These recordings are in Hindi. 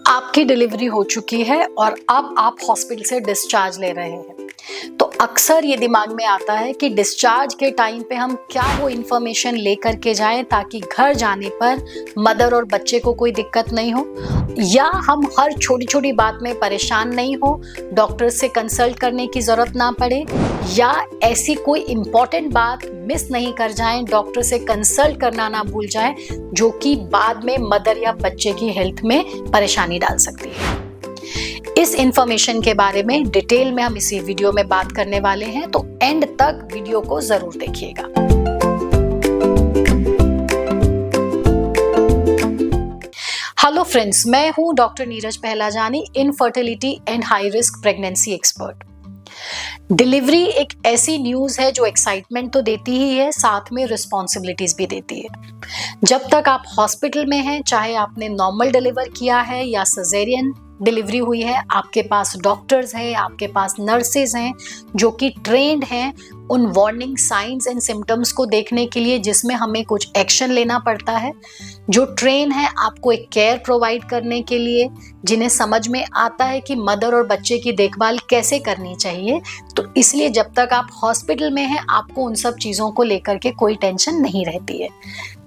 आपकी डिलीवरी हो चुकी है और अब आप हॉस्पिटल से डिस्चार्ज ले रहे हैं, तो अक्सर ये दिमाग में आता है कि डिस्चार्ज के टाइम पे हम क्या वो इन्फॉर्मेशन लेकर के जाएं ताकि घर जाने पर मदर और बच्चे को कोई दिक्कत नहीं हो, या हम हर छोटी छोटी बात में परेशान नहीं हो, डॉक्टर से कंसल्ट करने की ज़रूरत ना पड़े, या ऐसी कोई इम्पॉर्टेंट बात मिस नहीं कर जाएं, डॉक्टर से कंसल्ट करना ना भूल जाएं, जो कि बाद में मदर या बच्चे की हेल्थ में परेशानी डाल सकती है। इस इंफॉर्मेशन के बारे में डिटेल में हम इसी वीडियो में बात करने वाले हैं, तो एंड तक वीडियो को जरूर देखिएगा। हेलो फ्रेंड्स, मैं हूं doctor Neeraj Pahlajani, infertility and high risk pregnancy expert. Delivery एक ऐसी न्यूज़ है जो एक्साइटमेंट तो देती ही है, साथ में रिस्पॉन्सिबिलिटीज भी देती है। जब तक आप हॉस्पिटल में हैं, चाहे आपने नॉर्मल डिलीवर किया है या सिजेरियन डिलीवरी हुई है, आपके पास डॉक्टर्स हैं, आपके पास नर्सेज हैं जो कि ट्रेंड हैं उन वार्निंग साइंस एंड सिम्टम्स को देखने के लिए जिसमें हमें कुछ एक्शन लेना पड़ता है, जो ट्रेन है आपको एक केयर प्रोवाइड करने के लिए, जिन्हें समझ में आता है कि मदर और बच्चे की देखभाल कैसे करनी चाहिए। तो इसलिए जब तक आप हॉस्पिटल में हैं, आपको उन सब चीज़ों को लेकर के कोई टेंशन नहीं रहती है।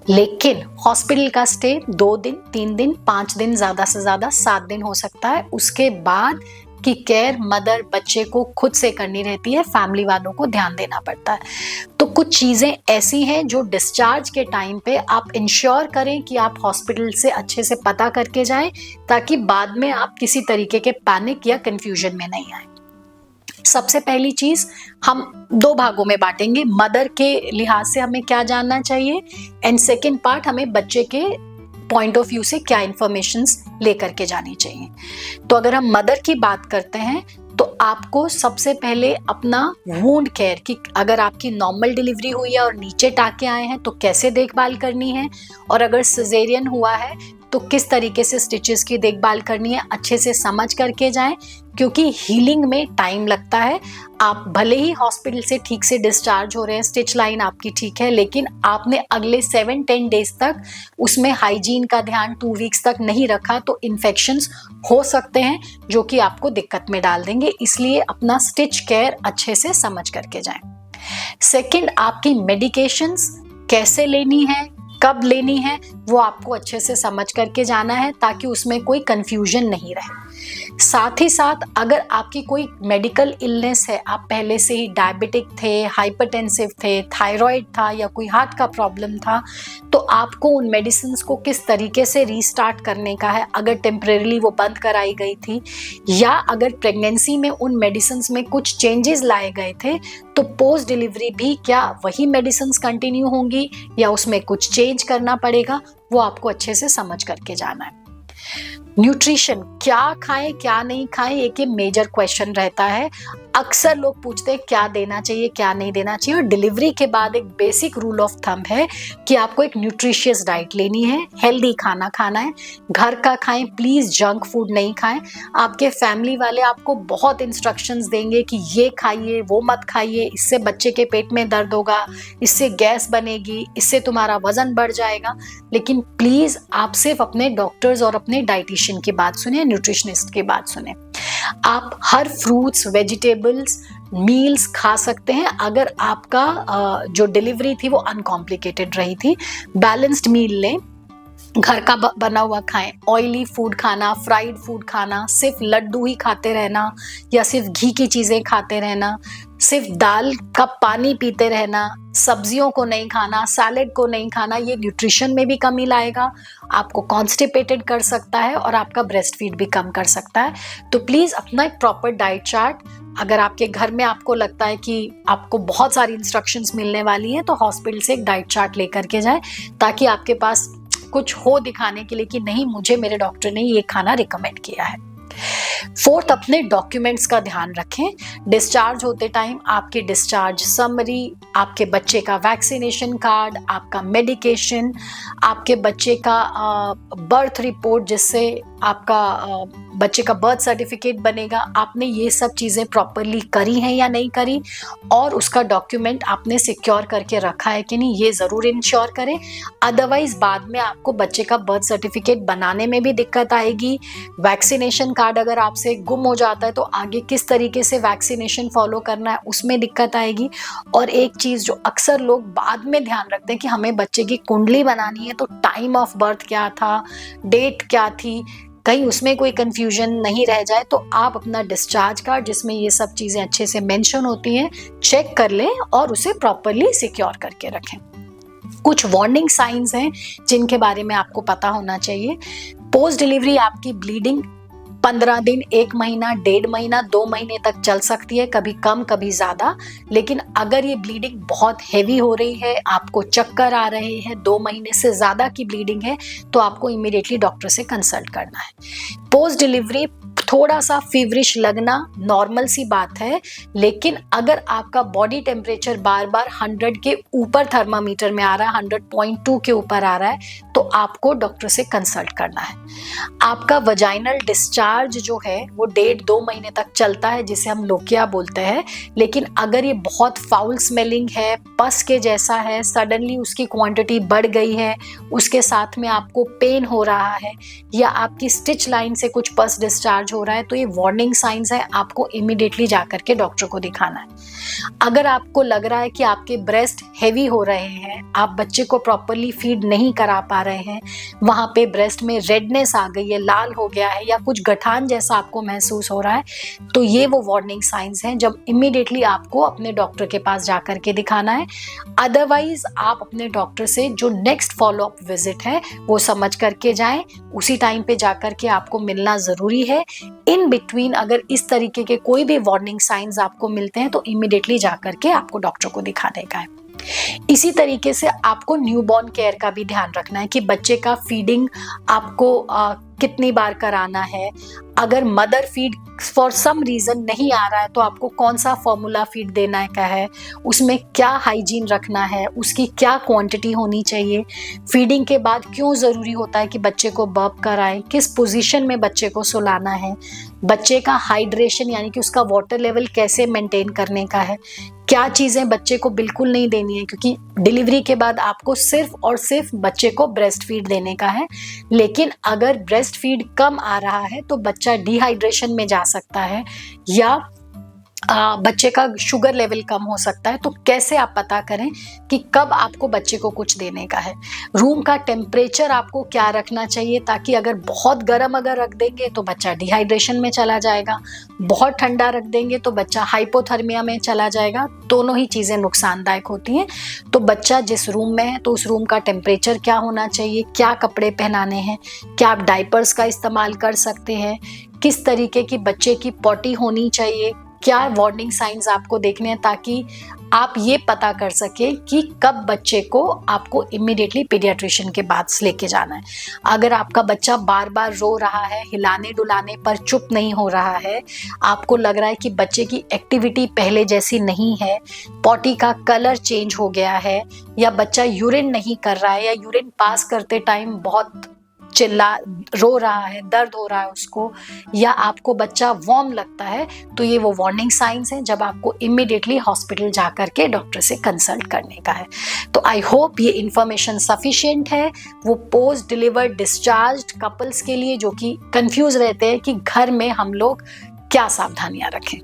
लेकिन हॉस्पिटल का स्टे 2 दिन, 3 दिन, 5 दिन, ज़्यादा से ज़्यादा 7 दिन हो सकता है। उसके बाद की केयर मदर बच्चे को खुद से करनी रहती है, फैमिली वालों को ध्यान देना पड़ता है। तो कुछ चीज़ें ऐसी हैं जो डिस्चार्ज के टाइम पे आप इंश्योर करें कि आप हॉस्पिटल से अच्छे से पता करके जाएं, ताकि बाद में आप किसी तरीके के पैनिक या कंफ्यूजन में नहीं आए। सबसे पहली चीज हम 2 भागों में बांटेंगे, मदर के लिहाज से हमें क्या जानना चाहिए, एंड सेकेंड पार्ट हमें बच्चे के पॉइंट ऑफ व्यू से क्या इंफॉर्मेशंस लेकर के जानी चाहिए। तो अगर हम मदर की बात करते हैं तो आपको सबसे पहले अपना वूंड केयर की, अगर आपकी नॉर्मल डिलीवरी हुई है और नीचे टाके आए हैं तो कैसे देखभाल करनी है, और अगर सिजेरियन हुआ है तो किस तरीके से स्टिचेस की देखभाल करनी है, अच्छे से समझ करके जाएं, क्योंकि हीलिंग में टाइम लगता है। आप भले ही हॉस्पिटल से ठीक से डिस्चार्ज हो रहे हैं, स्टिच लाइन आपकी ठीक है, लेकिन आपने अगले 7-10 डेज तक उसमें हाइजीन का ध्यान 2 वीक्स तक नहीं रखा तो इन्फेक्शंस हो सकते हैं जो कि आपको दिक्कत में डाल देंगे। इसलिए अपना स्टिच केयर अच्छे से समझ करके जाएं। सेकेंड, आपकी मेडिकेशंस कैसे लेनी है, कब लेनी है, वो आपको अच्छे से समझ करके जाना है ताकि उसमें कोई कंफ्यूजन नहीं रहे। साथ ही साथ अगर आपकी कोई मेडिकल इलनेस है, आप पहले से ही डायबिटिक थे, हाइपरटेंसिव थे, थायराइड था या कोई हार्ट का प्रॉब्लम था, तो आपको उन मेडिसिन्स को किस तरीके से रीस्टार्ट करने का है, अगर टेम्परेरीली वो बंद कराई गई थी या अगर प्रेगनेंसी में उन मेडिसिन्स में कुछ चेंजेस लाए गए थे, तो पोस्ट डिलीवरी भी क्या वही मेडिसिन्स कंटिन्यू होंगी या उसमें कुछ चेंज करना पड़ेगा, वो आपको अच्छे से समझ करके जाना है। न्यूट्रिशन, क्या खाएं क्या नहीं खाएं, एक ये मेजर क्वेश्चन रहता है। अक्सर लोग पूछते हैं क्या देना चाहिए क्या नहीं देना चाहिए, और डिलीवरी के बाद एक बेसिक रूल ऑफ थंब है कि आपको एक न्यूट्रिशियस डाइट लेनी है, हेल्दी खाना खाना है, घर का खाएं, प्लीज जंक फूड नहीं खाएं। आपके फैमिली वाले आपको बहुत इंस्ट्रक्शंस देंगे कि ये खाइए वो मत खाइए, इससे बच्चे के पेट में दर्द होगा, इससे गैस बनेगी, इससे तुम्हारा वजन बढ़ जाएगा। लेकिन प्लीज आप सिर्फ अपने डॉक्टर्स और अपने डाइटिशियन की बात सुने, न्यूट्रिशनिस्ट की बात सुने। आप हर फ्रूट्स, वेजिटेबल्स, मील्स खा सकते हैं अगर आपका जो डिलीवरी थी वो अनकॉम्प्लिकेटेड रही थी। बैलेंस्ड मील लें, घर का बना हुआ खाएं, ऑयली फूड खाना, फ्राइड फूड खाना, सिर्फ लड्डू ही खाते रहना या सिर्फ घी की चीज़ें खाते रहना, सिर्फ दाल का पानी पीते रहना, सब्जियों को नहीं खाना, सैलेड को नहीं खाना, ये न्यूट्रिशन में भी कमी लाएगा, आपको कॉन्स्टिपेटेड कर सकता है और आपका ब्रेस्ट फीड भी कम कर सकता है। तो प्लीज़ अपना एक प्रॉपर डाइट चार्ट, अगर आपके घर में आपको लगता है कि आपको बहुत सारी इंस्ट्रक्शंस मिलने वाली हैं तो हॉस्पिटल से एक डाइट चार्ट लेकर के जाएं, ताकि आपके पास कुछ हो दिखाने के लिए कि नहीं, मुझे मेरे डॉक्टर ने ये खाना रिकमेंड किया है। फोर्थ, अपने डॉक्यूमेंट्स का ध्यान रखें। डिस्चार्ज होते टाइम आपकी डिस्चार्ज समरी, आपके बच्चे का वैक्सीनेशन कार्ड, आपका मेडिकेशन, आपके बच्चे का बर्थ रिपोर्ट जिससे आपका बच्चे का बर्थ सर्टिफिकेट बनेगा, आपने ये सब चीज़ें प्रॉपरली करी हैं या नहीं करी, और उसका डॉक्यूमेंट आपने सिक्योर करके रखा है कि नहीं, ये ज़रूर इंश्योर करें। अदरवाइज बाद में आपको बच्चे का बर्थ सर्टिफिकेट बनाने में भी दिक्कत आएगी। वैक्सीनेशन कार्ड अगर आपसे गुम हो जाता है तो आगे किस तरीके से वैक्सीनेशन फॉलो करना है उसमें दिक्कत आएगी। और एक चीज़ जो अक्सर लोग बाद में ध्यान रखते हैं कि हमें बच्चे की कुंडली बनानी है तो टाइम ऑफ बर्थ क्या था, डेट क्या थी, कहीं उसमें कोई कंफ्यूजन नहीं रह जाए, तो आप अपना डिस्चार्ज कार्ड जिसमें ये सब चीज़ें अच्छे से मेंशन होती हैं चेक कर लें और उसे प्रॉपरली सिक्योर करके रखें। कुछ वार्निंग साइंस हैं जिनके बारे में आपको पता होना चाहिए। पोस्ट डिलीवरी आपकी ब्लीडिंग 15 दिन, 1 महीना, 1.5 महीना, 2 महीने तक चल सकती है, कभी कम कभी ज़्यादा। लेकिन अगर ये ब्लीडिंग बहुत हैवी हो रही है, आपको चक्कर आ रहे हैं, 2 महीने से ज़्यादा की ब्लीडिंग है, तो आपको इमीडिएटली डॉक्टर से कंसल्ट करना है। पोस्ट डिलीवरी थोड़ा सा फीवरिश लगना नॉर्मल सी बात है, लेकिन अगर आपका बॉडी टेम्परेचर बार बार 100 के ऊपर थर्मामीटर में आ रहा है, 100.2 के ऊपर आ रहा है, तो आपको डॉक्टर से कंसल्ट करना है। आपका वजाइनल डिस्चार्ज जो है वो 1.5-2 महीने तक चलता है, जिसे हम लोकिया बोलते हैं। लेकिन अगर ये बहुत फाउल स्मेलिंग है, पस के जैसा है, सडनली उसकी क्वांटिटी बढ़ गई है, उसके साथ में आपको पेन हो रहा है, या आपकी स्टिच लाइन से कुछ पस डिस्चार्ज हो रहा है, तो ये वार्निंग साइंस है, आपको इमीडिएटली जाकर के डॉक्टर को दिखाना है। अगर आपको लग रहा है कि आपके ब्रेस्ट हेवी हो रहे हैं, आप बच्चे को प्रॉपरली फीड नहीं करा पा रहे हैं, वहाँ पे ब्रेस्ट में रेडनेस आ गई है, लाल हो गया है, या कुछ गठान जैसा आपको महसूस हो रहा है, तो ये वो वार्निंग साइंस हैं जब इमीडिएटली आपको अपने डॉक्टर के पास जाकर के दिखाना है। अदरवाइज आप अपने डॉक्टर से जो नेक्स्ट फॉलोअप विजिट है वो समझ करके जाएं, उसी टाइम पे जाकर के आपको मिलना ज़रूरी है। इन बिटवीन अगर इस तरीके के कोई भी वार्निंग साइंस आपको मिलते हैं तो इमीडिएटली जाकर के आपको डॉक्टर को दिखाने का है। इसी तरीके से आपको न्यूबॉर्न केयर का भी ध्यान रखना है कि बच्चे का फीडिंग आपको कितनी बार कराना है। अगर mother feed for some reason नहीं आ रहा है तो आपको कौन सा फॉर्मूला फीड देना का है, उसमें क्या हाइजीन रखना है, उसकी क्या क्वांटिटी होनी चाहिए, फीडिंग के बाद क्यों ज़रूरी होता है कि बच्चे को बर्प कराएं, किस पोजीशन में बच्चे को सुलाना है, बच्चे का हाइड्रेशन यानी कि उसका वाटर लेवल कैसे मेंटेन करने का है, क्या चीज़ें बच्चे को बिल्कुल नहीं देनी है, क्योंकि डिलीवरी के बाद आपको सिर्फ और सिर्फ बच्चे को ब्रेस्ट फीड देने का है। लेकिन अगर ब्रेस्ट फीड कम आ रहा है तो बच्चा डिहाइड्रेशन में जा सकता है, या बच्चे का शुगर लेवल कम हो सकता है। तो कैसे आप पता करें कि कब आपको बच्चे को कुछ देने का है। रूम का टेम्परेचर आपको क्या रखना चाहिए, ताकि अगर बहुत गर्म अगर रख देंगे तो बच्चा डिहाइड्रेशन में चला जाएगा, बहुत ठंडा रख देंगे तो बच्चा हाइपोथर्मिया में चला जाएगा। दोनों ही चीज़ें नुकसानदायक होती हैं। तो बच्चा जिस रूम में है तो उस रूम का टेम्परेचर क्या होना चाहिए, क्या कपड़े पहनाने हैं, क्या आप डायपर्स का इस्तेमाल कर सकते हैं, किस तरीके की बच्चे की पॉटी होनी चाहिए, क्या वार्निंग साइंस आपको देखने हैं, ताकि आप ये पता कर सके कि कब बच्चे को आपको इमीडिएटली पीडियाट्रिशियन के पास लेके जाना है। अगर आपका बच्चा बार बार रो रहा है, हिलाने डुलाने पर चुप नहीं हो रहा है, आपको लग रहा है कि बच्चे की एक्टिविटी पहले जैसी नहीं है, पॉटी का कलर चेंज हो गया है, या बच्चा यूरिन नहीं कर रहा है, या यूरिन पास करते टाइम बहुत रो रहा है, दर्द हो रहा है उसको, या आपको बच्चा वार्म लगता है, तो ये वो वार्निंग साइंस हैं जब आपको इमीडिएटली हॉस्पिटल जाकर के डॉक्टर से कंसल्ट करने का है। तो आई होप ये इन्फॉर्मेशन सफिशिएंट है वो पोस्ट डिलीवर्ड डिस्चार्ज्ड कपल्स के लिए जो कि कंफ्यूज रहते हैं कि घर में हम लोग क्या सावधानियां रखें।